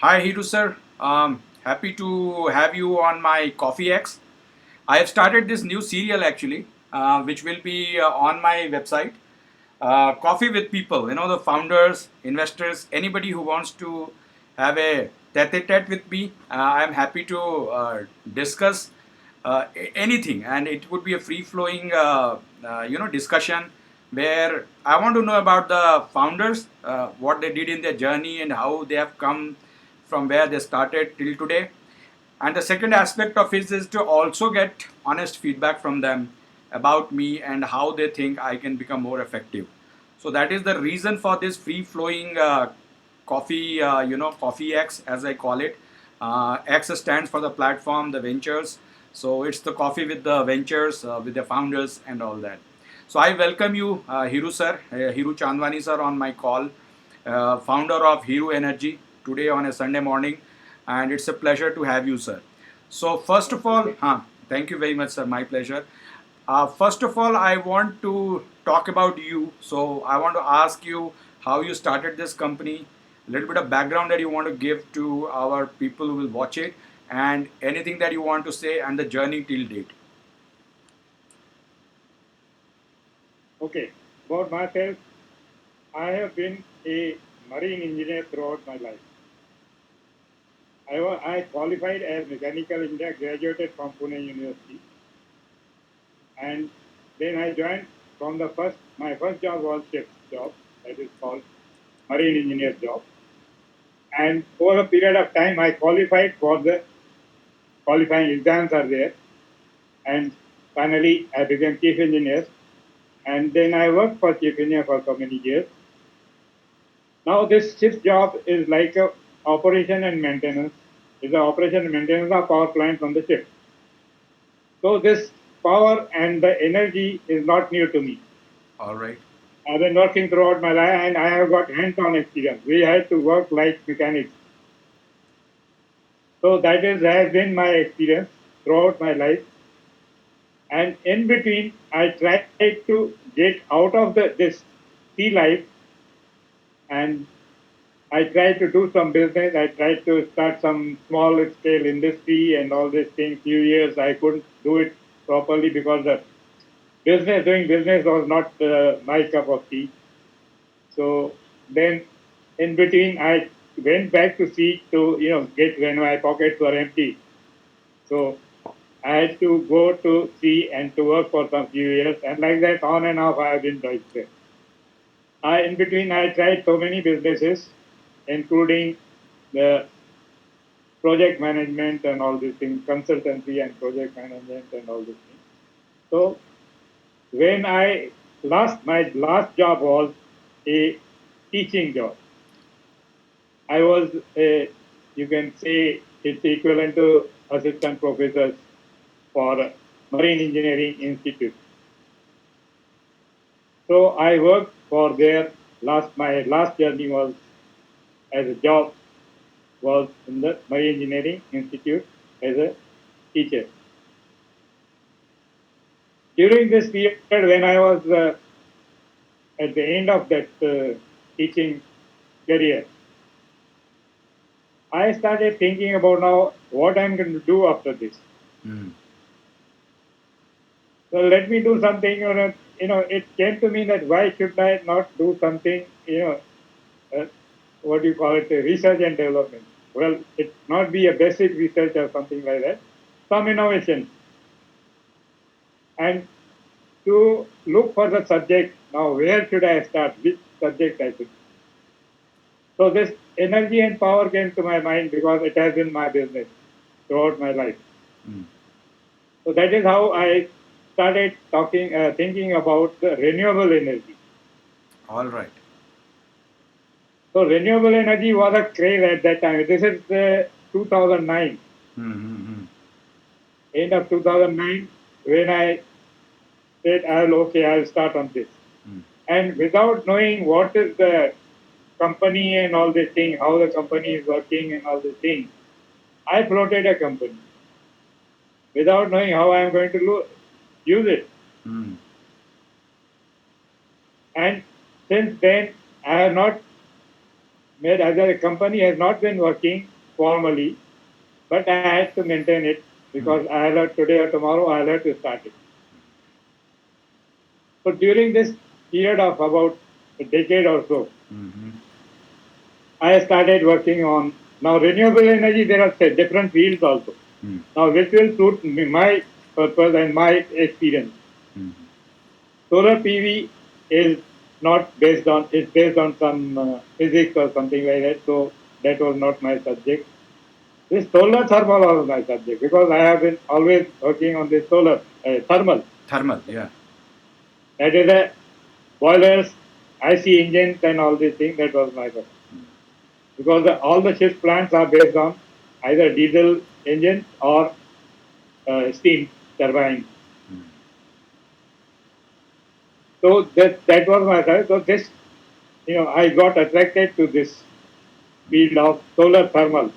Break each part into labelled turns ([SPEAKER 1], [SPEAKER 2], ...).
[SPEAKER 1] Hi, Hiro sir. Happy to have you on my Coffee X. I have started this new serial actually, which will be on my website. Coffee with people, the founders, investors, anybody who wants to have a tete-a-tete with me. I am happy to discuss anything, and it would be a free-flowing, discussion where I want to know about the founders, what they did in their journey, and how they have come from where they started till today. And the second aspect of it is to also get honest feedback from them about me and how they think I can become more effective. So that is the reason for this free flowing coffee, Coffee X as I call it. X stands for the platform, the ventures. So it's the coffee with the ventures, with the founders and all that. So I welcome you, Hiru sir, Hiru Chandwani sir on my call, founder of Hero Energy today on a Sunday morning, and it's a pleasure to have you, sir. So first of all, thank you very much, sir. My pleasure. First of all, I want to talk about you. So I want to ask you how you started this company, a little bit of background that you want to give to our people who will watch it, and anything that you want to say, and the journey till date.
[SPEAKER 2] Okay, about myself, I have been a marine engineer throughout my life. I qualified as mechanical engineer, graduated from Pune University, and then I joined from my first job was ship's job, that is called marine engineer job. And over a period of time, I qualified for the qualifying exams are there, and finally I became chief engineer, and then I worked for chief engineer for so many years. Now this shift job is like a operation and maintenance. Is the operation and maintenance of power plants on the ship. So this power and the energy is not new to me.
[SPEAKER 1] All right.
[SPEAKER 2] I've been working throughout my life and I have got hands-on experience. We had to work like mechanics. So has been my experience throughout my life. And in between, I tried to get out of this sea life and I tried to do some business. I tried to start some small scale industry and all these things. Few years I couldn't do it properly because doing business was not my cup of tea. So then in between I went back to sea to, get when my pockets were empty. So I had to go to sea and to work for some few years. And like that on and off I have been right there. In between I tried so many businesses, including the project management and all these things, consultancy and project management and all these things. So when my last job was a teaching job. I was you can say it's equivalent to assistant professors for Marine Engineering Institute. So I worked for my last journey was as a job was in the Marine Engineering Institute as a teacher. During this period, when I was at the end of that teaching career, I started thinking about now what I'm going to do after this.
[SPEAKER 1] Mm.
[SPEAKER 2] So let me do something. It came to me that why should I not do something? Uh, what do you call it? Research and development. Well, it not be a basic research or something like that. Some innovation and to look for the subject. Now, where should I start? Which subject I should? So this energy and power came to my mind because it has been my business throughout my life.
[SPEAKER 1] Mm.
[SPEAKER 2] So that is how I started thinking about the renewable energy.
[SPEAKER 1] All right.
[SPEAKER 2] So renewable energy was a craze at that time. This is 2009,
[SPEAKER 1] Mm-hmm.
[SPEAKER 2] end of 2009, when I said, I'll start on this.
[SPEAKER 1] Mm.
[SPEAKER 2] And without knowing what is the company and all this thing, how the company is working and all this thing, I floated a company without knowing how I am going to use it.
[SPEAKER 1] Mm.
[SPEAKER 2] And since then, I have not made as a company has not been working formally, but I had to maintain it
[SPEAKER 1] Mm.
[SPEAKER 2] because I had today or tomorrow I had to start it. So during this period of about a decade or so,
[SPEAKER 1] Mm-hmm.
[SPEAKER 2] I started working on now renewable energy. There are different fields also.
[SPEAKER 1] Mm.
[SPEAKER 2] Now, which will suit my purpose and my experience.
[SPEAKER 1] Mm-hmm.
[SPEAKER 2] Solar PV is not based on, it's based on some physics or something like that. So that was not my subject. This solar thermal was my subject because I have been always working on this solar thermal.
[SPEAKER 1] Thermal, yeah.
[SPEAKER 2] That is a boilers, IC engines, and all these things. That was my subject because all the ship plants are based on either diesel engines or steam turbines.
[SPEAKER 1] Mm.
[SPEAKER 2] So that was my side. So this, I got attracted to this field of solar thermal,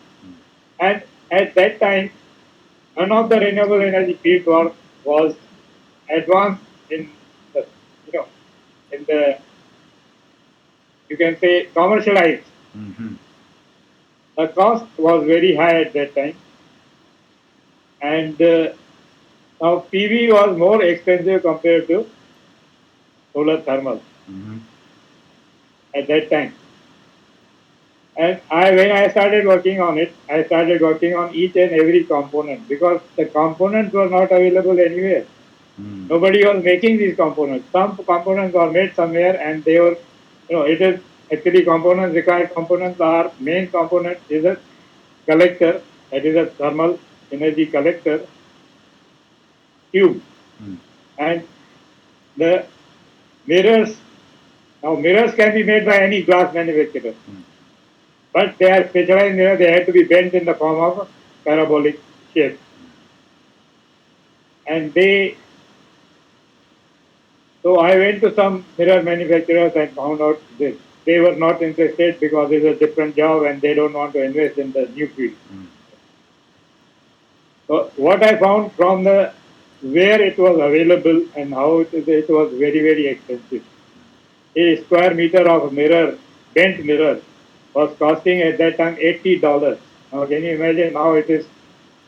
[SPEAKER 2] and at that time, none of the renewable energy field was advanced in the, you know, in the you can say commercialized.
[SPEAKER 1] Mm-hmm.
[SPEAKER 2] The cost was very high at that time, and now PV was more expensive compared to solar thermal
[SPEAKER 1] Mm-hmm.
[SPEAKER 2] at that time. And when I started working on it, I started working on each and every component because the components were not available anywhere.
[SPEAKER 1] Mm.
[SPEAKER 2] Nobody was making these components. Some components were made somewhere, and they were, it is actually components. Required components are main component is a collector, that is a thermal energy collector tube,
[SPEAKER 1] Mm.
[SPEAKER 2] and the mirrors. Now mirrors can be made by any glass manufacturer,
[SPEAKER 1] Mm.
[SPEAKER 2] but they are specialized mirrors. They have to be bent in the form of parabolic shape, and they. So I went to some mirror manufacturers and found out this. They were not interested because it's a different job and they don't want to invest in the new field.
[SPEAKER 1] Mm.
[SPEAKER 2] So what I found from the where it was available and how it was very, very expensive. A square meter of mirror, bent mirror, was costing at that time $80. Now can you imagine now it is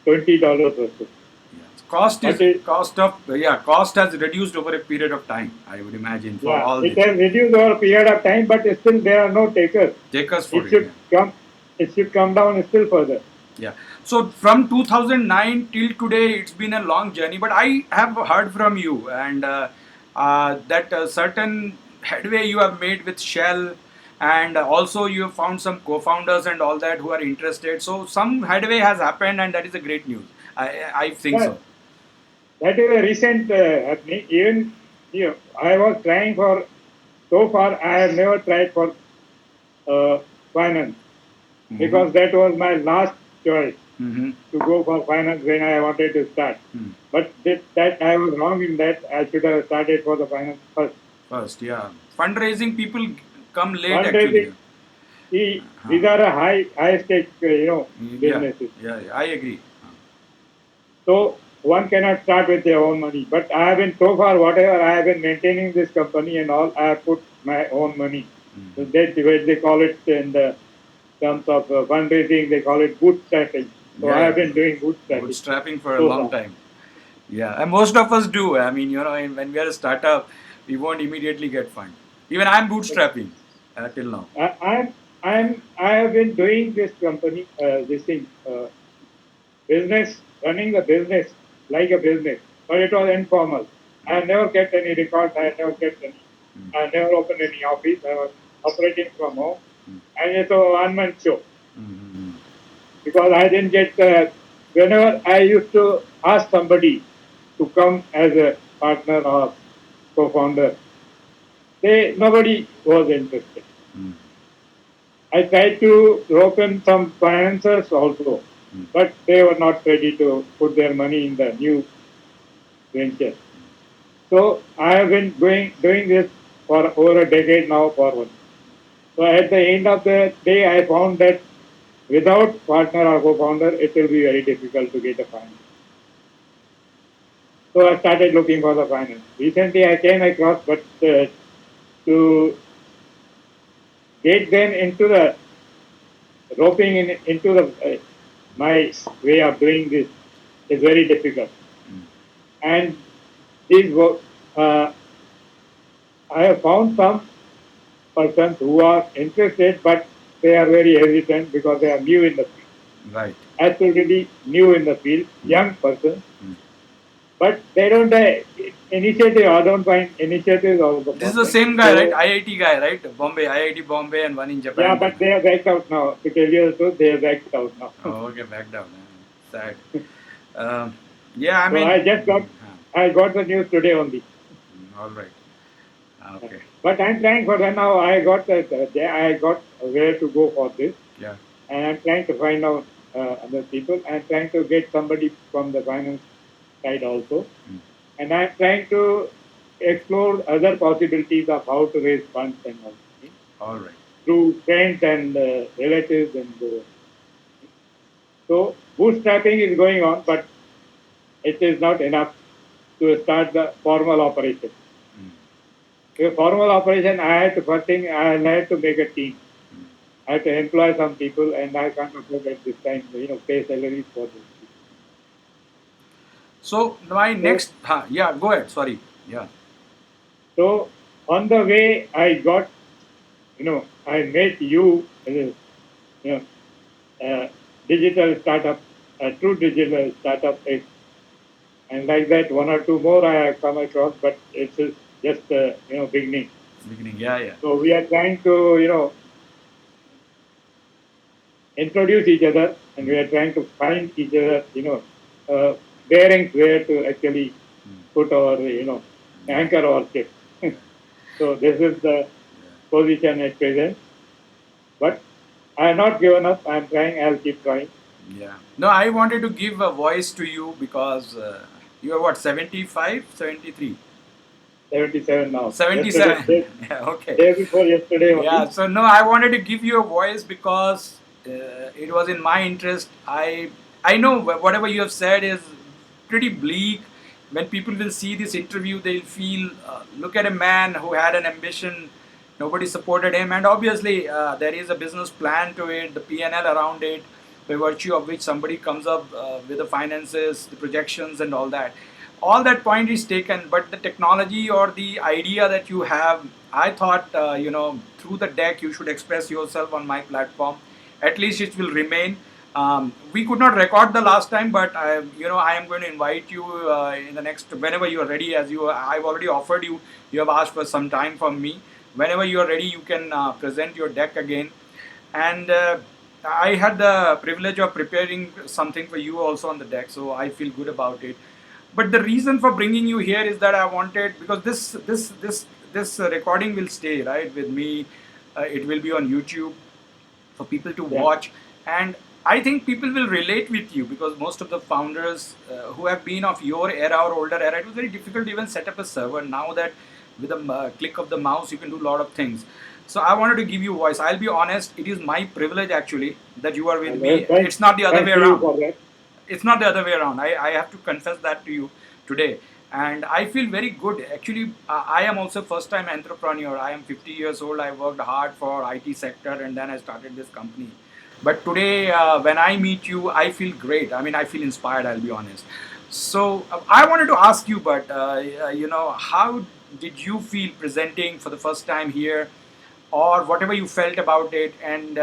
[SPEAKER 2] $20 or so.
[SPEAKER 1] Yeah. Cost
[SPEAKER 2] But
[SPEAKER 1] is cost of yeah cost has reduced over a period of time. I would imagine for
[SPEAKER 2] yeah,
[SPEAKER 1] all
[SPEAKER 2] it
[SPEAKER 1] this.
[SPEAKER 2] has reduced over a period of time, but still there are no takers.
[SPEAKER 1] Take us for
[SPEAKER 2] It
[SPEAKER 1] it.
[SPEAKER 2] should
[SPEAKER 1] Yeah.
[SPEAKER 2] come it should come down still further.
[SPEAKER 1] Yeah. So from 2009 till today, it's been a long journey. But I have heard from you and that certain headway you have made with Shell, and also you have found some co-founders and all that who are interested. So some headway has happened, and that is a great news. I think
[SPEAKER 2] Yeah,
[SPEAKER 1] so.
[SPEAKER 2] that is a recent happening. Even I was trying for so far. I have never tried for uh, finance
[SPEAKER 1] Mm-hmm.
[SPEAKER 2] because that was my last choice
[SPEAKER 1] Mm-hmm.
[SPEAKER 2] to go for finance when I wanted to start. But that I was wrong in that. I should have started for the finance first.
[SPEAKER 1] First, yeah. Fundraising people come late actually.
[SPEAKER 2] Fundraising, these are a high stake
[SPEAKER 1] Yeah,
[SPEAKER 2] businesses.
[SPEAKER 1] yeah, I agree.
[SPEAKER 2] So one cannot start with their own money. But I have been so far, whatever I have been maintaining this company and all, I have put my own money. So that they call it in the terms of fundraising, they call it bootstrapping. So
[SPEAKER 1] Yeah,
[SPEAKER 2] I have
[SPEAKER 1] yeah.
[SPEAKER 2] been doing bootstrapping
[SPEAKER 1] Bootstrapping for a
[SPEAKER 2] so
[SPEAKER 1] long
[SPEAKER 2] far.
[SPEAKER 1] time. Yeah, and most of us do. I mean, when we are a startup, we won't immediately get fund. Even I'm bootstrapping till now.
[SPEAKER 2] I, I have been doing this company, this thing, business, running the business like a business, but it was informal. I have never kept any records. I have never kept any. I have never opened any office. I was operating from home, and it's a one-man show
[SPEAKER 1] Mm-hmm.
[SPEAKER 2] because I didn't get. Whenever I used to ask somebody to come as a partner or co-founder, they nobody was interested. I tried to rope in some financiers also, but they were not ready to put their money in the new venture. So I have been doing this for over a decade now forward. So at the end of the day, I found that without partner or co-founder, it will be very difficult to get a finance. So I started looking for the finance. Recently, I came across, but to get them into the roping into the my way of doing this is very difficult. And these I have found some persons who are interested, but they are very hesitant because they are new in the field.
[SPEAKER 1] Right.
[SPEAKER 2] Absolutely new in the field, young person, but they don't initiative. I don't find initiatives of the
[SPEAKER 1] This is the
[SPEAKER 2] person.
[SPEAKER 1] same guy, right?
[SPEAKER 2] So
[SPEAKER 1] IIT guy, right? Bombay, IIT Bombay, and one in
[SPEAKER 2] yeah,
[SPEAKER 1] Japan.
[SPEAKER 2] but they are backed out now. To tell you the truth, they are backed out now.
[SPEAKER 1] Oh, okay, back down. Sad. Um, yeah, I
[SPEAKER 2] So
[SPEAKER 1] mean,
[SPEAKER 2] I got the news today only.
[SPEAKER 1] all right. Okay.
[SPEAKER 2] But I'm trying for that now. I got where to go for this,
[SPEAKER 1] Yeah.
[SPEAKER 2] and I'm trying to find out other people. I'm trying to get somebody from the finance side also, and I'm trying to explore other possibilities of how to raise funds and all
[SPEAKER 1] All right.
[SPEAKER 2] through friends and relatives and so bootstrapping is going on, but it is not enough to start the formal operation. The formal operation, I had to first thing I had to make a team. I have to employ some people, and I can't afford at this time, pay salaries for those people.
[SPEAKER 1] So my
[SPEAKER 2] So,
[SPEAKER 1] next, yeah, go ahead. Sorry. Yeah.
[SPEAKER 2] so on the way, I met you, uh, digital startup, a true digital startup, and like that, one or two more I have come across, but it's just beginning.
[SPEAKER 1] Beginning. Yeah, yeah.
[SPEAKER 2] So we are trying to introduce each other, and we are trying to find each other, bearings where to actually put our, anchor our ship. So this is the position at present. But I have not given up. I'm trying. I'll keep trying.
[SPEAKER 1] Yeah. No, I wanted to give a voice to you because you are what, 75, 73?
[SPEAKER 2] 77 now. Yesterday,
[SPEAKER 1] 77. Yeah, okay.
[SPEAKER 2] day before yesterday
[SPEAKER 1] Yeah,
[SPEAKER 2] only.
[SPEAKER 1] so no, I wanted to give you a voice because it was in my interest. I know whatever you have said is pretty bleak. When people will see this interview, they'll feel, look at a man who had an ambition, nobody supported him, and obviously there is a business plan to it, the P&L around it, by virtue of which somebody comes up with the finances, the projections, and all that. All that point is taken, but the technology or the idea that you have, I thought, through the deck you should express yourself on my platform. At least it will remain. We could not record the last time, but I am going to invite you in the next, whenever you are ready. I've already offered you. You have asked for some time from me. Whenever you are ready, you can present your deck again. And I had the privilege of preparing something for you also on the deck, so I feel good about it. But the reason for bringing you here is that I wanted, because this recording will stay right with me. It will be on YouTube for people to
[SPEAKER 2] Yeah.
[SPEAKER 1] watch, and I think people will relate with you because most of the founders who have been of your era or older era, it was very difficult to even set up a server. Now that with a click of the mouse you can do a lot of things. So I wanted to give you voice. I'll be honest, it is my privilege actually that you are with
[SPEAKER 2] Well,
[SPEAKER 1] me. It's not the other way
[SPEAKER 2] thanks to you
[SPEAKER 1] around.
[SPEAKER 2] for that.
[SPEAKER 1] It's not the other way around. I have to confess that to you today. And I feel very good. Actually, I am also first time entrepreneur. I am 50 years old. I worked hard for IT sector and then I started this company. But today, when I meet you, I feel great. I mean, I feel inspired, I'll be honest. So I wanted to ask you, but how did you feel presenting for the first time here, or whatever you felt about it? And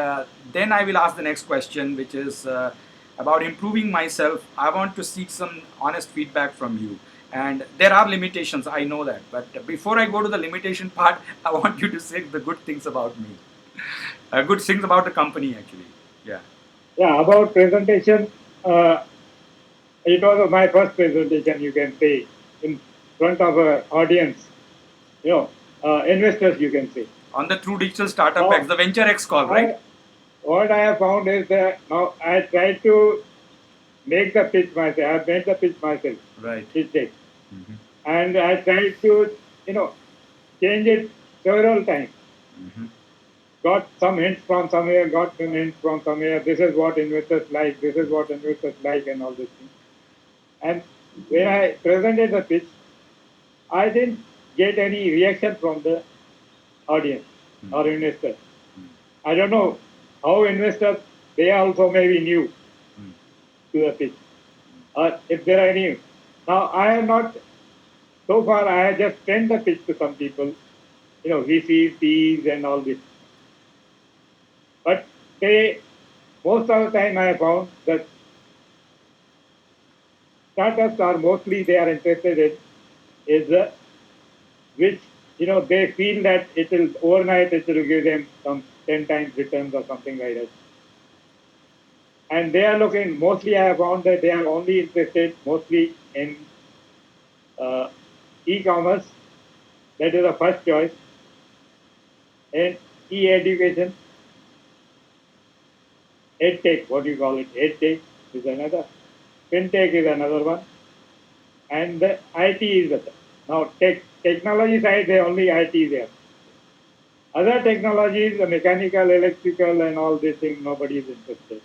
[SPEAKER 1] then I will ask the next question, which is about improving myself. I want to seek some honest feedback from you. And there are limitations, I know that. But before I go to the limitation part, I want you to say the good things about me. Good things about the company, actually. Yeah.
[SPEAKER 2] Yeah, about presentation, it was my first presentation, you can say, in front of an audience, investors, you can say.
[SPEAKER 1] On the Truedigital Startup X,
[SPEAKER 2] Now,
[SPEAKER 1] the Venture X call, right?
[SPEAKER 2] I, what I have found is that now I try to make the pitch myself. I have made the pitch myself,
[SPEAKER 1] Right.
[SPEAKER 2] pitch deck. And I try to, change it several times. Got some hints from somewhere, got some hints from somewhere. This is what investors like, this is what investors like, and all these things. And when I presented the pitch, I didn't get any reaction from the audience or investors. I don't know how investors they also may be new
[SPEAKER 1] Mm.
[SPEAKER 2] to the pitch. Or if there are any. Now, I have not, so far, I have just sent the pitch to some people, VCs, Ps, and all this. But they, most of the time, I have found that startups are mostly they are interested in is which they feel that it will overnight it will give them some 10 times returns or something like that. And they are looking mostly. I have found that they are only interested mostly in uh, e-commerce. That is the first choice. And e-education, edtech, what do you call it? Edtech is another. Fintech is another one, and the IT is the now technology side. They only IT there. Other technologies, the mechanical, electrical, and all these things, nobody is interested.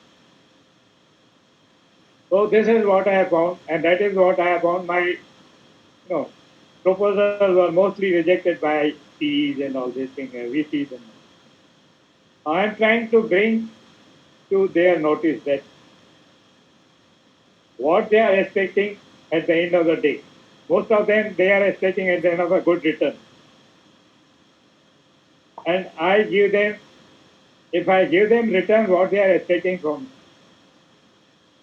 [SPEAKER 2] So this is what I have found, and that is what I have found. My proposals were mostly rejected by PEs and all these things, VCs. And I am trying to bring to their notice that what they are expecting at the end of the day. Most of them, they are expecting at the end of a good return. And I give them, if I give them return what they are expecting from me,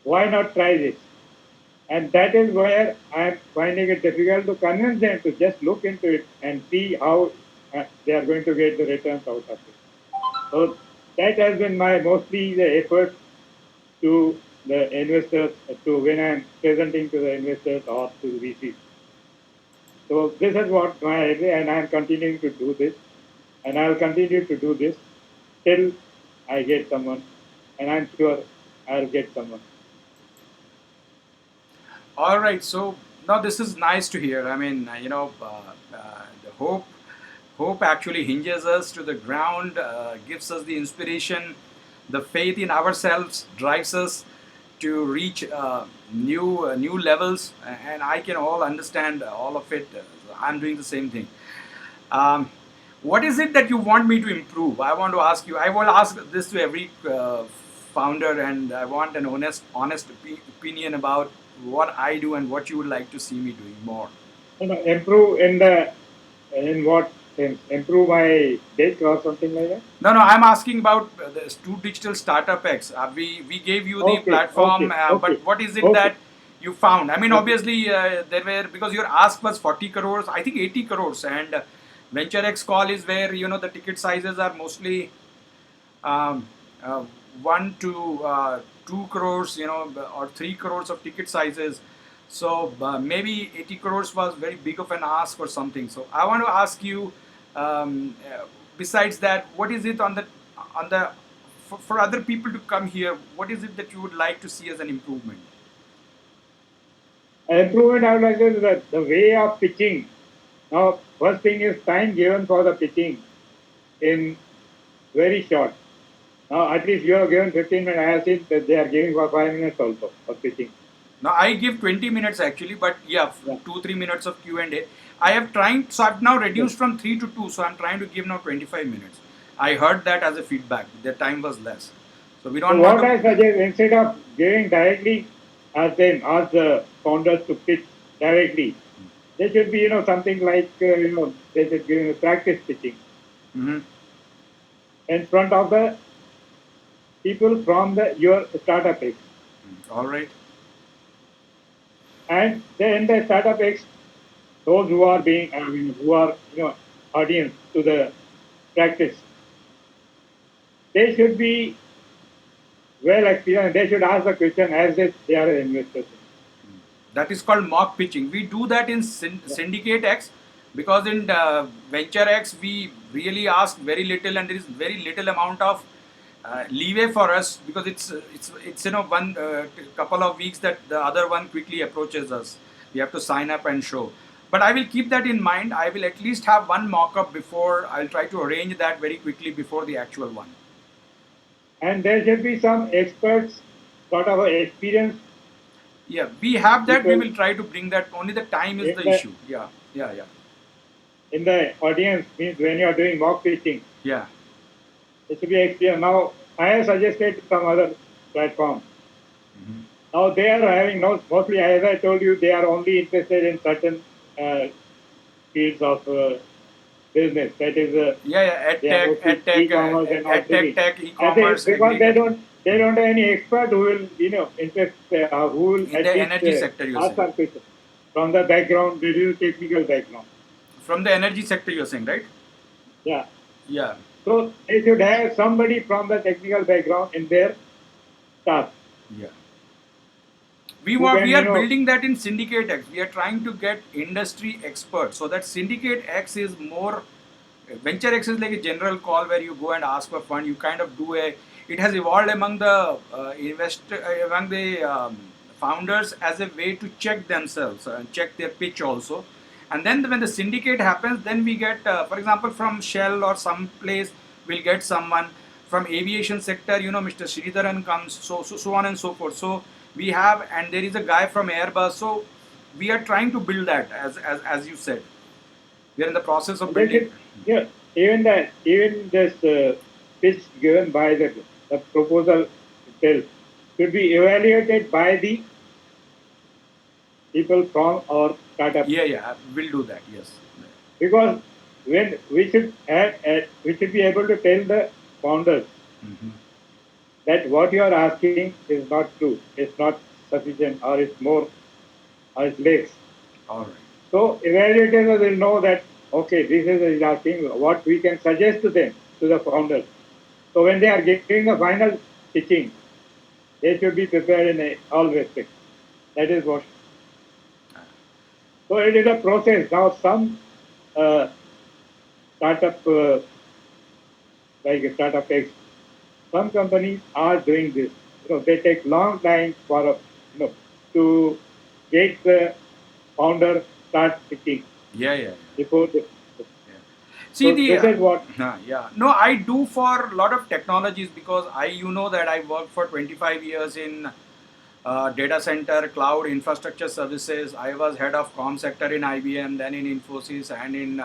[SPEAKER 2] why not try this? And that is where I am finding it difficult to convince them to just look into it and see how they are going to get the returns out of it. So that has been my mostly the effort to the investors, to when I am presenting to the investors or to the VCs. So this is what my idea, and I am continuing to do this, and I will continue to do this till I get someone, and I'm sure I'll get someone.
[SPEAKER 1] All right. So now this is nice to hear. I mean, the hope actually hinges us to the ground, gives us the inspiration, the faith in ourselves drives us to reach new levels, and I can all understand all of it. I'm doing the same thing. Um, what is it that you want me to improve? I want to ask you. I will ask this to every founder, and I want an honest opinion about what I do and what you would like to see me doing more.
[SPEAKER 2] Improve in what sense? Improve my deck or something like that.
[SPEAKER 1] No, I'm asking about the Truedigital Startup X. We gave you the
[SPEAKER 2] Okay,
[SPEAKER 1] platform,
[SPEAKER 2] okay, okay,
[SPEAKER 1] but what is it
[SPEAKER 2] okay,
[SPEAKER 1] that you found? I mean,
[SPEAKER 2] okay.
[SPEAKER 1] obviously there were, because your ask was 40 crores, I think 80 crores, and Venture X call is where the ticket sizes are mostly um, uh, 1 to 2 crores, or 3 crores of ticket sizes. So maybe 80 crores was very big of an ask or something. So I want to ask you, um, uh, besides that, what is it on the for other people to come here? What is it that you would like to see as an improvement?
[SPEAKER 2] Improvement, I would like to say that the way of pitching. Now, first thing is time given for the pitching in very short. Now, at least you have given 15 minutes. I have seen that they are giving for 5 minutes also for pitching.
[SPEAKER 1] Now I give 20 minutes actually, but yeah,
[SPEAKER 2] Yeah.
[SPEAKER 1] 2-3 minutes of Q&A. I have trying, so I've now
[SPEAKER 2] Yes.
[SPEAKER 1] reduced from 3 to 2, so I'm trying to give now 25 minutes. I heard that as a feedback. The time was less, so we
[SPEAKER 2] So
[SPEAKER 1] don't want
[SPEAKER 2] what
[SPEAKER 1] to.
[SPEAKER 2] I suggest, instead of giving directly, ask the founders to pitch directly, they should be, something like, they should give practice pitching
[SPEAKER 1] Mhm.
[SPEAKER 2] in front of the people from your startup X.
[SPEAKER 1] All right.
[SPEAKER 2] And then the startup X, those who are who are, audience to the practice, they should be well experienced. They should ask the question as if they are investors.
[SPEAKER 1] That is called mock pitching. We do that in
[SPEAKER 2] Yeah.
[SPEAKER 1] Syndicate X, because in Venture X we really ask very little, and there is very little amount of leeway for us, because it's one couple of weeks that the other one quickly approaches us. We have to sign up and show. But I will keep that in mind. I will at least have one mock up before. I'll try to arrange that very quickly before the actual one.
[SPEAKER 2] And there should be some experts, sort of experienced
[SPEAKER 1] Yeah, we have that. We
[SPEAKER 2] people
[SPEAKER 1] will try to bring that. Only the time is
[SPEAKER 2] in
[SPEAKER 1] the
[SPEAKER 2] the
[SPEAKER 1] issue. Yeah, yeah, yeah,
[SPEAKER 2] in the audience. Means when you are doing mock pitching,
[SPEAKER 1] yeah.
[SPEAKER 2] it should be experienced. Now, I have suggested some other platform. Now they are having no, mostly, as I told you, they are only interested in certain uh, fields of business. That is,
[SPEAKER 1] Yeah, yeah,
[SPEAKER 2] they are mostly e-commerce and all
[SPEAKER 1] ed
[SPEAKER 2] things.
[SPEAKER 1] tech,
[SPEAKER 2] And they,
[SPEAKER 1] e-commerce,
[SPEAKER 2] because
[SPEAKER 1] agriculture.
[SPEAKER 2] they don't have any expert who will interest who will
[SPEAKER 1] In
[SPEAKER 2] at
[SPEAKER 1] the
[SPEAKER 2] least
[SPEAKER 1] energy sector, you're
[SPEAKER 2] ask
[SPEAKER 1] saying.
[SPEAKER 2] some questions from the background, little technical background.
[SPEAKER 1] From the energy sector, you're saying, right?
[SPEAKER 2] Yeah.
[SPEAKER 1] Yeah.
[SPEAKER 2] So they should have somebody from the technical background in their task
[SPEAKER 1] Yeah.
[SPEAKER 2] who can,
[SPEAKER 1] We are building that in Syndicate X. We are trying to get industry experts so that Syndicate X is more. Venture X is like a general call where you go and ask for fund. You kind of do a. It has evolved among the among the founders as a way to check themselves and check their pitch also. And then when the syndicate happens, then we get, for example, from Shell or some place, we'll get someone from aviation sector. Mr. Sridharan comes, so on and so forth. So we have, and there is a guy from Airbus. So we are trying to build that, as you said. We are in the process of
[SPEAKER 2] and they
[SPEAKER 1] building.
[SPEAKER 2] should, yeah, even this pitch given by the proposal itself should be evaluated by the people from our startup
[SPEAKER 1] Yeah, yeah, we'll do that. Yes.
[SPEAKER 2] because when we should be able to tell the founders
[SPEAKER 1] Mm-hmm.
[SPEAKER 2] that what you are asking is not true, it's not sufficient, or it's more, or it's less.
[SPEAKER 1] All right.
[SPEAKER 2] So evaluators will know that okay, this is asking what we can suggest to them, to the founders. So when they are giving the final pitching, they should be prepared in all respects. That is what. So it is a process. Now some uh, startup like startup X, some companies are doing this. They take long time for to get the founder start pitching
[SPEAKER 1] Yeah, yeah, yeah.
[SPEAKER 2] before the.
[SPEAKER 1] Yeah. See
[SPEAKER 2] So
[SPEAKER 1] the
[SPEAKER 2] this is what.
[SPEAKER 1] yeah, no, I do for a lot of technologies because you know that I worked for 25 years in data center, cloud, infrastructure services. I was head of com sector in IBM, then in Infosys, and in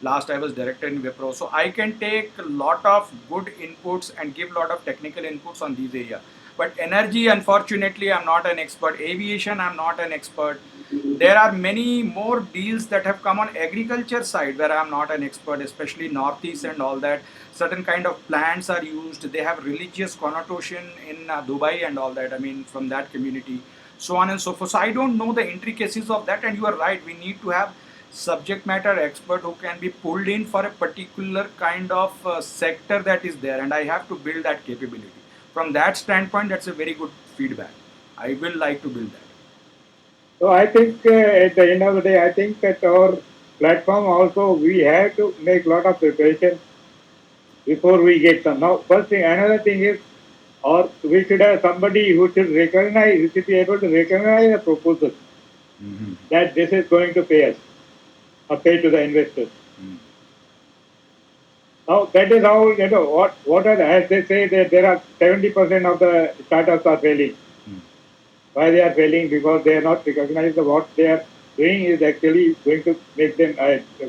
[SPEAKER 1] last I was director in Wipro. So I can take a lot of good inputs and give a lot of technical inputs on these areas. But energy, unfortunately, I'm not an expert. Aviation, I'm not an expert. There are many more deals that have come on agriculture side where I'm not an expert, especially northeast and all that. Certain kind of plants are used. They have religious connotation in Dubai and all that. I mean, from that community, so on and so forth. So I don't know the intricacies of that. And you are right. We need to have subject matter expert who can be pulled in for a particular kind of sector that is there. And I have to build that capability. From that standpoint, that's a very good feedback. I will like to build that.
[SPEAKER 2] So I think at the end of the day, I think that our platform also we have to make a lot of preparation before we get some. Now, first thing, another thing is, or we should have somebody who should be able to recognize the proposal
[SPEAKER 1] Mm-hmm.
[SPEAKER 2] that this is going to pay us or pay to the investors. Now that is how what are as they say that there are 70% of the startups are failing. Why they are failing? Because they are not recognized that what they are doing is actually going to make them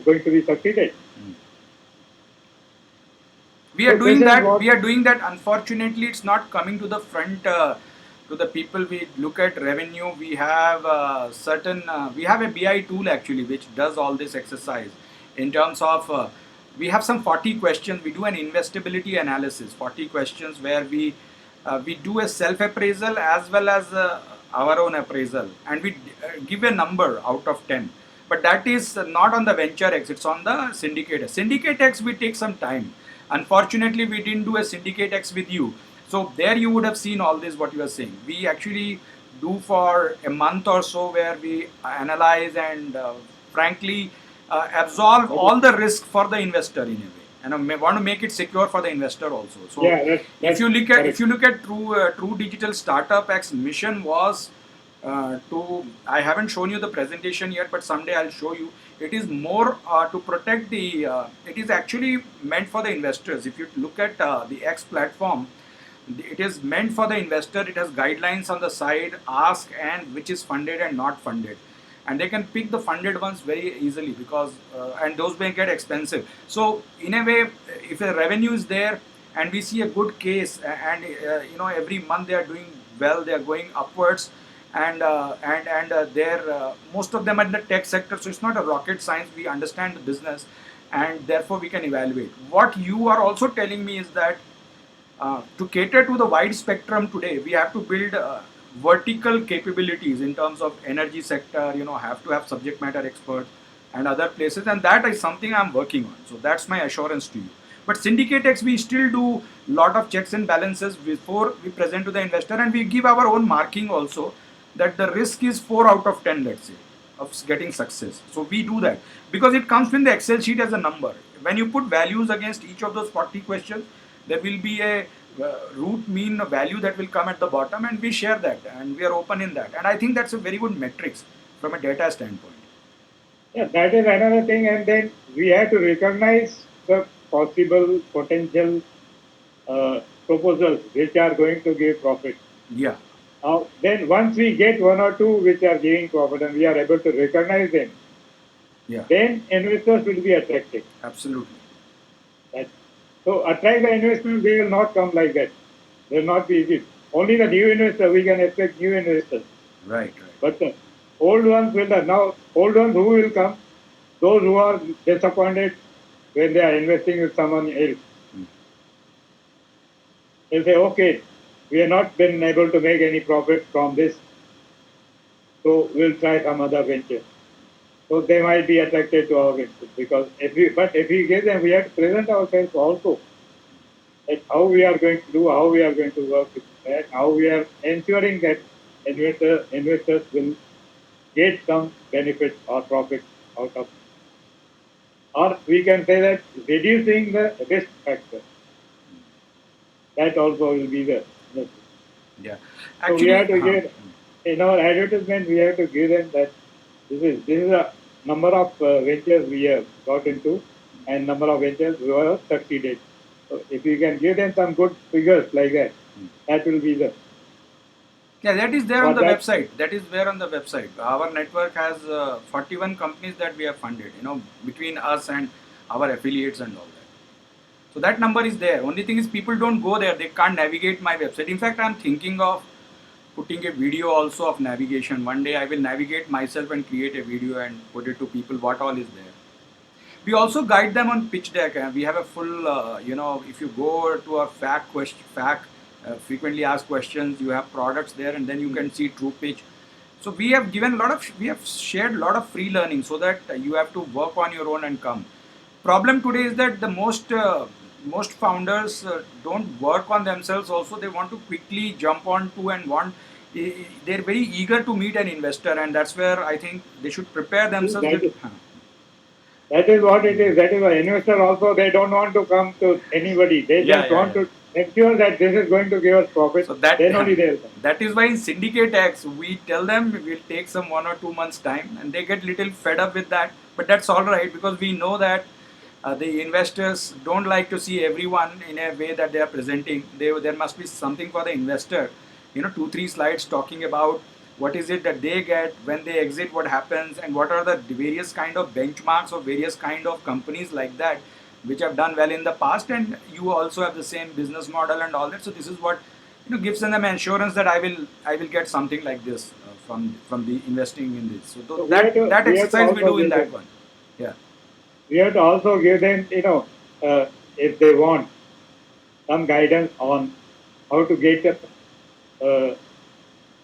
[SPEAKER 2] going to be succeeded.
[SPEAKER 1] We are
[SPEAKER 2] So this
[SPEAKER 1] doing
[SPEAKER 2] is
[SPEAKER 1] that.
[SPEAKER 2] what.
[SPEAKER 1] We are doing that. Unfortunately, it's not coming to the front to the people. We look at revenue. We have certain. We have a BI tool actually which does all this exercise in terms of. We have some 40 questions. We do an investability analysis. 40 questions where we do a self appraisal as well as our own appraisal, and we give a number out of 10. But that is not on the venture X, it's on the syndicate. Syndicate X, we take some time. Unfortunately, we didn't do a syndicate X with you. So there you would have seen all this what you are saying. We actually do for a month or so where we analyze and frankly absolve
[SPEAKER 2] That is,
[SPEAKER 1] all the risk for the investor in a way. And I want to make it secure for the investor also. So
[SPEAKER 2] yeah,
[SPEAKER 1] if
[SPEAKER 2] that's
[SPEAKER 1] you look at
[SPEAKER 2] correct.
[SPEAKER 1] True Digital Startup X mission was to, I haven't shown you the presentation yet, but someday I'll show you. It is more to protect the. It is actually meant for the investors. If you look at the X platform, it is meant for the investor. It has guidelines on the side, ask and which is funded and not funded, and they can pick the funded ones very easily because and those may get expensive. So in a way, if the revenue is there and we see a good case, and every month they are doing well, they are going upwards, and they're most of them are in the tech sector, so it's not a rocket science. We understand the business, and therefore we can evaluate. What you are also telling me is that to cater to the wide spectrum today, we have to build vertical capabilities in terms of energy sector. Have to have subject matter experts and other places, and that is something I'm working on. So that's my assurance to you. But Syndicate X, we still do lot of checks and balances before we present to the investor, and we give our own marking also that the risk is 4 out of 10, let's say, of getting success. So we do that because it comes in the Excel sheet as a number. When you put values against each of those 40 questions, there will be a root mean value that will come at the bottom, and we share that, and we are open in that. And I think that's a very good metrics from a data standpoint.
[SPEAKER 2] Yeah, that is another thing. And then we have to recognize the possible potential proposals which are going to give profit.
[SPEAKER 1] Yeah,
[SPEAKER 2] Now, then once we get one or two which are giving profit and we are able to recognize them,
[SPEAKER 1] yeah,
[SPEAKER 2] then investors will be attracted.
[SPEAKER 1] absolutely.
[SPEAKER 2] That, so attract the investment, they will not come like that. They will not be easy. Only the new investor, we can expect new investors.
[SPEAKER 1] Right, right.
[SPEAKER 2] But the old ones will not. Now, old ones who will come? Those who are disappointed when they are investing with someone else. They'll say, okay, we have not been able to make any profit from this, so we'll try some other venture. So they might be attracted to our venture because if we give them, we have to present ourselves also. That how we are going to do, how we are going to work with that, how we are ensuring that investors will get some benefit or profit out of it. Or we can say that reducing the risk factor. That also will be the message.
[SPEAKER 1] Yeah,
[SPEAKER 2] So we
[SPEAKER 1] actually,
[SPEAKER 2] have to give in our advertisement, we have to give them that this is a number of ventures we have got into and number of ventures who have succeeded. So if you can give them some good figures like that, that will be the
[SPEAKER 1] yeah, that is there on
[SPEAKER 2] for
[SPEAKER 1] the
[SPEAKER 2] that.
[SPEAKER 1] website. That is there on the website. Our network has 41 companies that we have funded, between us and our affiliates and all that. So that number is there. Only thing is people don't go there. They can't navigate my website. In fact, I'm thinking of putting a video also of navigation. One day I will navigate myself and create a video and put it to people what all is there. We also guide them on pitch deck, and we have a full, if you go to our frequently asked questions, you have products there, and then you can see true pitch. So we have shared a lot of free learning so that you have to work on your own and come. Problem today is that the most founders don't work on themselves. Also, they want to quickly jump on to and they're very eager to meet an investor, and that's where I think they should prepare themselves
[SPEAKER 2] That
[SPEAKER 1] with.
[SPEAKER 2] is, that is what it is. That is why investor also they don't want to come to anybody. They
[SPEAKER 1] Yeah,
[SPEAKER 2] just
[SPEAKER 1] yeah,
[SPEAKER 2] want
[SPEAKER 1] yeah.
[SPEAKER 2] to ensure that this is going to give us profit.
[SPEAKER 1] So that
[SPEAKER 2] Then only they'll come.
[SPEAKER 1] that is why in Syndicate X we tell them we'll take some 1 or 2 months time, and they get little fed up with that. But that's all right because we know that the investors don't like to see everyone in a way that they are presenting. There must be something for the investor. 2 3 slides talking about what is it that they get when they exit, what happens, and what are the various kind of benchmarks of various kind of companies like that which have done well in the past, and you also have the same business model and all that. So this is what gives them assurance that I will get something like this from the investing in this. So
[SPEAKER 2] So
[SPEAKER 1] that
[SPEAKER 2] we have to
[SPEAKER 1] exercise we
[SPEAKER 2] also
[SPEAKER 1] do in
[SPEAKER 2] give
[SPEAKER 1] that
[SPEAKER 2] them.
[SPEAKER 1] one. Yeah.
[SPEAKER 2] We have to also give them, if they want some guidance on how to get a,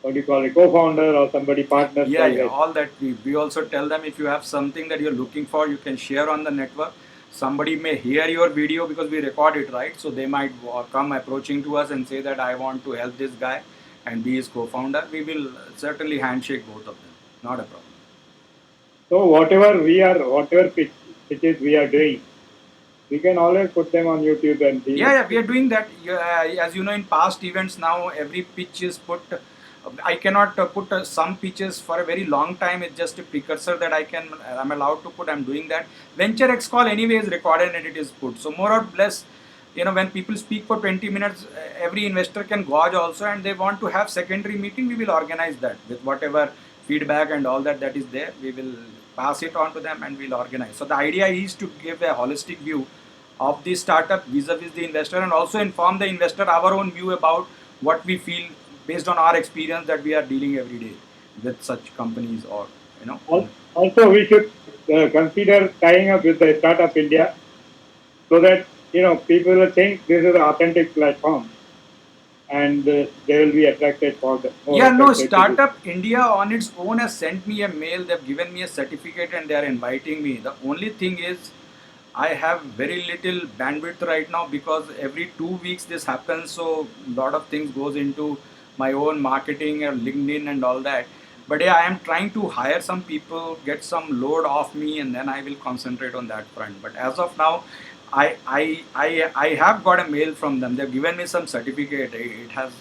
[SPEAKER 2] what do you call it, co-founder or somebody partners
[SPEAKER 1] Yeah,
[SPEAKER 2] like
[SPEAKER 1] yeah,
[SPEAKER 2] that.
[SPEAKER 1] all that we also tell them if you have something that you're looking for, you can share on the network. Somebody may hear your video because we record it, right? So they might come approaching to us and say that I want to help this guy and be his co-founder. We will certainly handshake both of them. Not a problem.
[SPEAKER 2] So whatever pitches we are doing, we can always put them on YouTube and
[SPEAKER 1] Yeah,
[SPEAKER 2] see.
[SPEAKER 1] yeah, we are doing that. As you know, in past events now, every pitch is put. I cannot put some pitches for a very long time. It's just a precursor that I'm allowed to put. I'm doing that. Venture X call anyway is recorded and it is put. So more or less, when people speak for 20 minutes, every investor can gauge also, and they want to have secondary meeting. We will organize that with whatever feedback and all that is there. We will pass it on to them and we'll organize. So the idea is to give a holistic view of the startup vis-a-vis the investor, and also inform the investor our own view about what we feel based on our experience that we are dealing every day with such companies, or you know.
[SPEAKER 2] Also, we should consider tying up with the Startup India so that people will think this is an authentic platform, and they will be attracted for the more
[SPEAKER 1] Yeah, no,
[SPEAKER 2] attracted to this.
[SPEAKER 1] Startup India on its own has sent me a mail. They've given me a certificate and they are inviting me. The only thing is, I have very little bandwidth right now because every 2 weeks this happens. So a lot of things goes into my own marketing and LinkedIn and all that. But yeah, I am trying to hire some people, get some load off me, and then I will concentrate on that front. But as of now, I have got a mail from them. They've given me some certificate. It has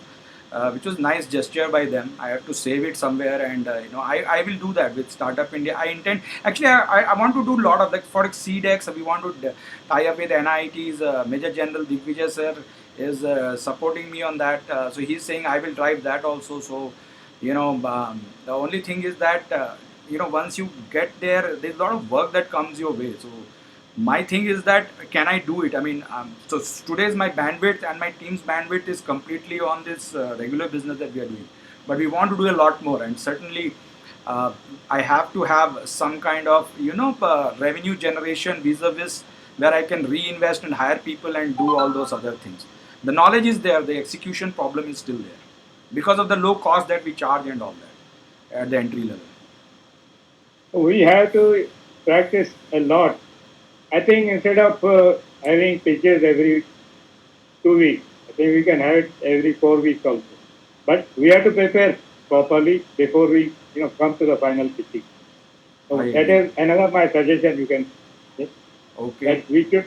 [SPEAKER 1] which was nice gesture by them. I have to save it somewhere, and I will do that with Startup India. I intend actually I want to do a lot of, like, for CDEX. We want to tie up with NITs. Major General Digvijay sir is supporting me on that. So he's saying I will drive that also. So the only thing is that once you get there, there's a lot of work that comes your way. So my thing is that can I do it? I mean, so today's my bandwidth and my team's bandwidth is completely on this regular business that we are doing, but we want to do a lot more, and certainly uh, I have to have some kind of revenue generation vis-a-vis where I can reinvest and hire people and do all those other things. The knowledge is there, the execution problem is still there because of the low cost that we charge and all that at the entry level.
[SPEAKER 2] We have to practice a lot. I think instead of having pitches every 2 weeks, I think we can have it every 4 weeks also. But we have to prepare properly before we come to the final pitching.
[SPEAKER 1] I
[SPEAKER 2] So that
[SPEAKER 1] agree.
[SPEAKER 2] is another my suggestion. You can say
[SPEAKER 1] Okay.
[SPEAKER 2] that we should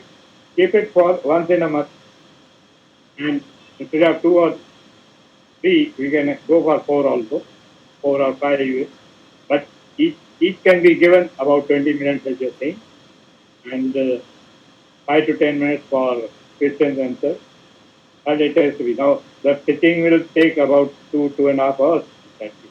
[SPEAKER 2] keep it for once in a month, and instead of 2 or 3, we can go for 4 also, 4 or 5 years. But each can be given about 20 minutes, as you're saying, and 5 to 10 minutes for questions and answers. And it has to be. Now, the pitching will take about 2.5 hours. Exactly.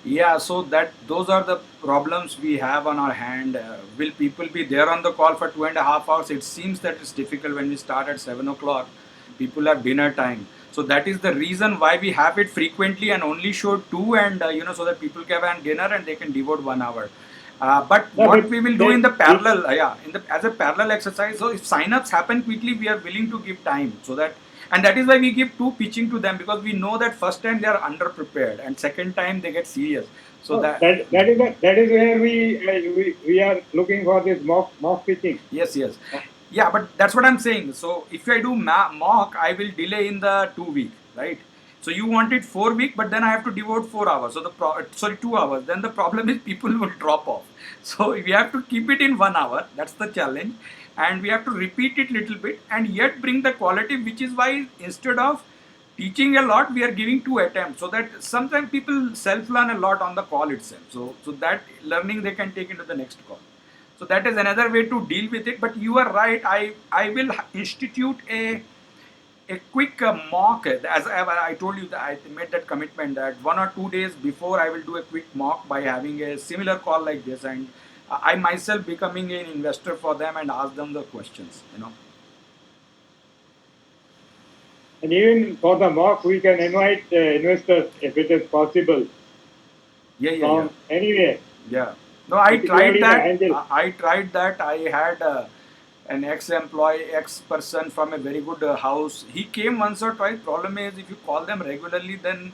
[SPEAKER 1] Yeah, so that those are the problems we have on our hand. Will people be there on the call for 2.5 hours? It seems that it's difficult when we start at 7 o'clock. People have dinner time, so that is the reason why we have it frequently and only show two, and so that people can have dinner and they can devote 1 hour. But
[SPEAKER 2] No,
[SPEAKER 1] what
[SPEAKER 2] but
[SPEAKER 1] we will do in
[SPEAKER 2] they,
[SPEAKER 1] the
[SPEAKER 2] it,
[SPEAKER 1] parallel, yeah, in the as a parallel exercise. So if signups happen quickly, we are willing to give time so that, and that is why we give two pitching to them, because we know that first time they are underprepared and second time they get serious. So
[SPEAKER 2] no,
[SPEAKER 1] that
[SPEAKER 2] that is where we are looking for this mock pitching.
[SPEAKER 1] yes, yes, yeah, but that's what I'm saying. So if I do mock, I will delay in the 2 week, right? So you wanted 4 week, but then I have to devote 4 hours. So sorry, 2 hours. Then the problem is people will drop off. So we have to keep it in 1 hour. That's the challenge, and we have to repeat it little bit, and yet bring the quality. Which is why instead of teaching a lot, we are giving two attempts, so that sometimes people self learn a lot on the call itself. So that learning they can take into the next call. So that is another way to deal with it. But you are right. I will institute a quick mock, as I told you that I made that commitment that 1 or 2 days before I will do a quick mock by having a similar call like this, and I myself becoming an investor for them and ask them the questions.
[SPEAKER 2] And even for the mock, we can invite investors if it is possible
[SPEAKER 1] Yeah, yeah, yeah.
[SPEAKER 2] from anywhere,
[SPEAKER 1] Yeah. No, I tried
[SPEAKER 2] particularly the
[SPEAKER 1] that.
[SPEAKER 2] angel.
[SPEAKER 1] I tried that. I had an ex-employee, ex-person from a very good house. He came once or twice. Problem is, if you call them regularly, then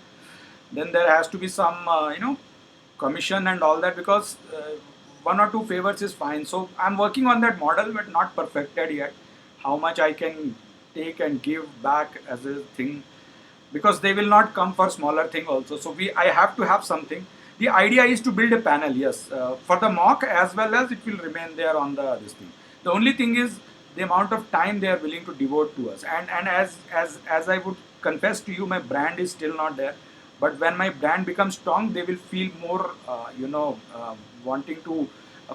[SPEAKER 1] there has to be some commission and all that, because 1 or 2 favors is fine. So I'm working on that model, but not perfected yet. How much I can take and give back as a thing, because they will not come for smaller thing also. So I have to have something. The idea is to build a panel, yes, for the mock, as well as it will remain there on the this thing. The only thing is the amount of time they are willing to devote to us, and as I would confess to you, my brand is still not there. But when my brand becomes strong, they will feel more wanting to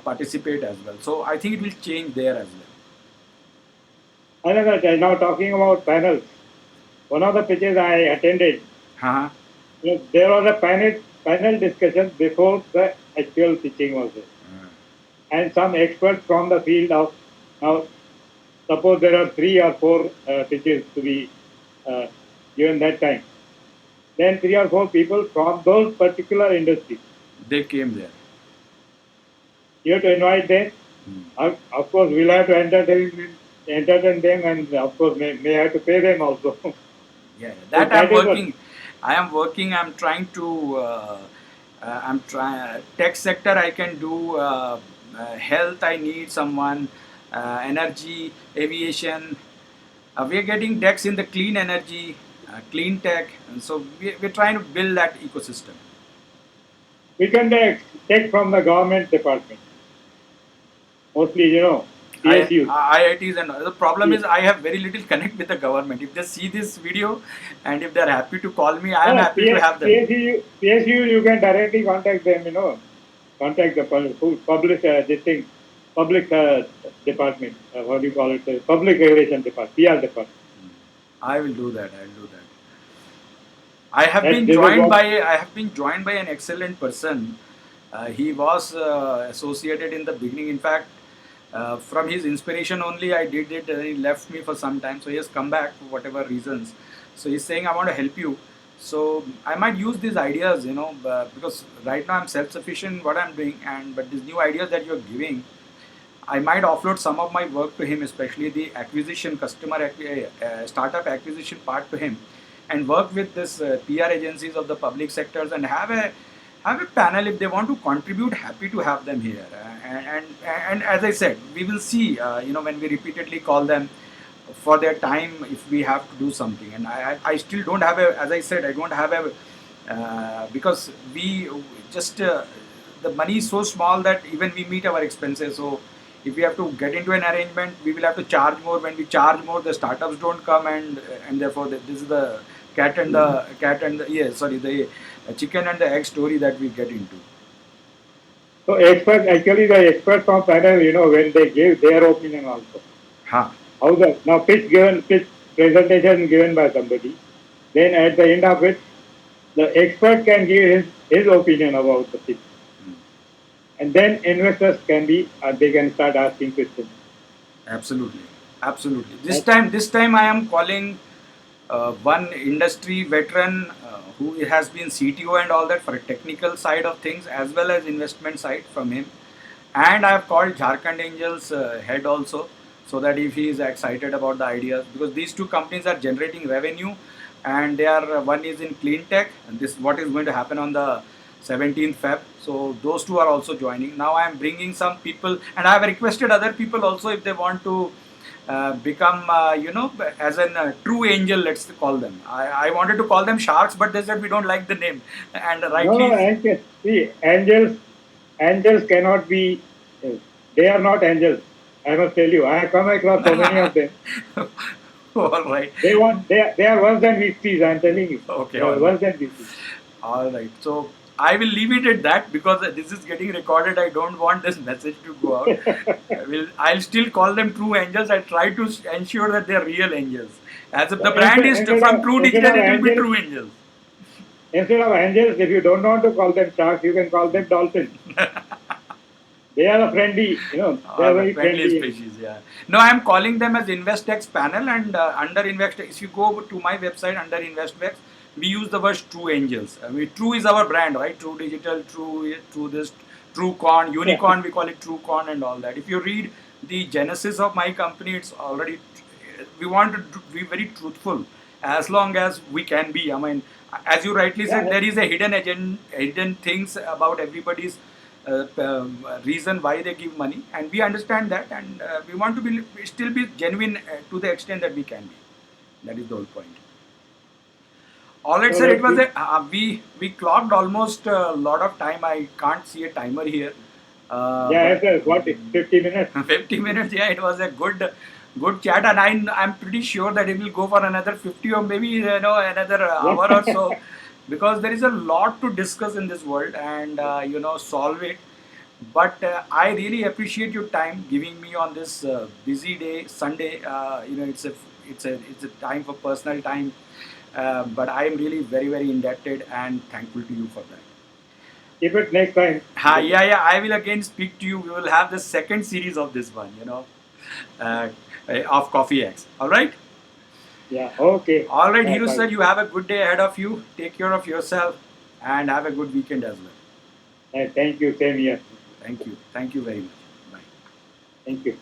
[SPEAKER 1] participate as well. So I think it will change there as well.
[SPEAKER 2] Another now talking about panels. One of the pitches I attended,
[SPEAKER 1] Uh-huh.
[SPEAKER 2] there was a panel discussion before the actual pitching was there, and some experts from the field of now. suppose there are 3 or 4 pitches to be uh, given that time, then 3 or 4 people from those particular industries.
[SPEAKER 1] They came there.
[SPEAKER 2] You have to invite them.
[SPEAKER 1] Hmm.
[SPEAKER 2] Of course, we'll have to entertain them, and of course, may have to pay them also.
[SPEAKER 1] Yeah,
[SPEAKER 2] So
[SPEAKER 1] that I'm
[SPEAKER 2] that is what.
[SPEAKER 1] working. I am working. I'm trying to. I'm trying tech sector. I can do health. I need someone. Energy, aviation. We are getting decks in the clean energy, clean tech, and so we're trying to build that ecosystem.
[SPEAKER 2] We can take from the government department, mostly, PSUs.
[SPEAKER 1] IITs and the problem is I have very little connect with the government. If they see this video and if they're happy to call me, I am
[SPEAKER 2] No,
[SPEAKER 1] happy to have them.
[SPEAKER 2] PSU, you can directly contact them, contact the who publish this thing, public department, what do you call it, public relation department, PR department.
[SPEAKER 1] I will do that. I will do that. I have
[SPEAKER 2] That
[SPEAKER 1] been
[SPEAKER 2] this is
[SPEAKER 1] joined
[SPEAKER 2] what.
[SPEAKER 1] by an excellent person. He was associated in the beginning. In fact, from his inspiration only, I did it. He left me for some time, so he has come back for whatever reasons. So he's saying, "I want to help you." So I might use these ideas, because right now I'm self-sufficient what I'm doing, and but these new ideas that you're giving, I might offload some of my work to him, especially the acquisition, startup acquisition part to him, and work with this PR agencies of the public sectors and have a panel if they want to contribute. Happy to have them here, and as I said, we will see. When we repeatedly call them for their time if we have to do something, and I still don't have a, as I said, I don't have a because we just the money is so small that even we meet our expenses. So if we have to get into an arrangement, we will have to charge more. When we charge more, the startups don't come, and therefore this is the cat and the, yeah, sorry, the chicken and the egg story that we get into.
[SPEAKER 2] So actually the experts from panel, when they give their opinion also,
[SPEAKER 1] Huh.
[SPEAKER 2] how the now pitch presentation given by somebody, then at the end of it, the expert can give his opinion about the pitch, and then investors can be they can start asking questions.
[SPEAKER 1] Absolutely, absolutely.
[SPEAKER 2] That,
[SPEAKER 1] This time I am calling one industry veteran who has been CTO and all that for a technical side of things as well as investment side from him. And I have called Jharkhand Angels head also, so that if he is excited about the ideas, because these two companies are generating revenue, and they are one is in clean tech, and this what is going to happen on the 17th Feb. So those two are also joining. Now I am bringing some people, and I have requested other people also if they want to become, as an true angel, let's call them. I wanted to call them sharks, but they said we don't like the name, and
[SPEAKER 2] no,
[SPEAKER 1] rightly.
[SPEAKER 2] see, angels cannot be. They are not angels. I must tell you, I have come across so many of them.
[SPEAKER 1] All right.
[SPEAKER 2] They are worse than VCs. I am telling you,
[SPEAKER 1] Okay,
[SPEAKER 2] they
[SPEAKER 1] all
[SPEAKER 2] are
[SPEAKER 1] right.
[SPEAKER 2] worse than VCs.
[SPEAKER 1] All right. So I will leave it at that because this is getting recorded. I don't want this message to go out. I'll still call them true angels. I try to ensure that they're real angels. As if
[SPEAKER 2] So
[SPEAKER 1] the brand is from True
[SPEAKER 2] instead
[SPEAKER 1] Digital,
[SPEAKER 2] of
[SPEAKER 1] it will be
[SPEAKER 2] angels,
[SPEAKER 1] true angels.
[SPEAKER 2] if you don't want to call them sharks, you can call them dolphins. They are a friendly, they are
[SPEAKER 1] Or
[SPEAKER 2] very
[SPEAKER 1] friendly
[SPEAKER 2] friendly.
[SPEAKER 1] species, yeah. No, I am calling them as InvestX panel, and under InvestX, if you go to my website under InvestX, we use the word True Angels. I mean, True is our brand, right? True Digital, True this, True Corn, Unicorn, we call it True Corn and all that. If you read the genesis of my company, it's already, we want to be very truthful as long as we can be. I mean, as you rightly said,
[SPEAKER 2] Yeah,
[SPEAKER 1] there is a hidden things about everybody's reason why they give money, and we understand that, and we want to be still be genuine to the extent that we can be. That is the whole point. All right,
[SPEAKER 2] so
[SPEAKER 1] sir. It
[SPEAKER 2] let's
[SPEAKER 1] was
[SPEAKER 2] see.
[SPEAKER 1] a we clocked almost a lot of time. I can't see a timer here,
[SPEAKER 2] Yeah,
[SPEAKER 1] but
[SPEAKER 2] it's what, 50 minutes?
[SPEAKER 1] 50 minutes. Yeah, it was a good chat, and I'm pretty sure that it will go for another 50 or maybe another
[SPEAKER 2] Yeah.
[SPEAKER 1] hour or so, because there is a lot to discuss in this world and solve it. But I really appreciate your time giving me on this busy day, Sunday. It's a time for personal time, but I am really very very indebted and thankful to you for that.
[SPEAKER 2] Keep it next time.
[SPEAKER 1] Yeah, yeah. I will again speak to you. We will have the second series of this one. uh, of Coffee X. All right.
[SPEAKER 2] Yeah. Okay.
[SPEAKER 1] All right,
[SPEAKER 2] Bye.
[SPEAKER 1] Hiro sir,
[SPEAKER 2] Bye.
[SPEAKER 1] you have a good day ahead of you. Take care of yourself and have a good weekend as well.
[SPEAKER 2] Thank you. Same here.
[SPEAKER 1] Thank you. Thank you very much. Bye.
[SPEAKER 2] Thank you.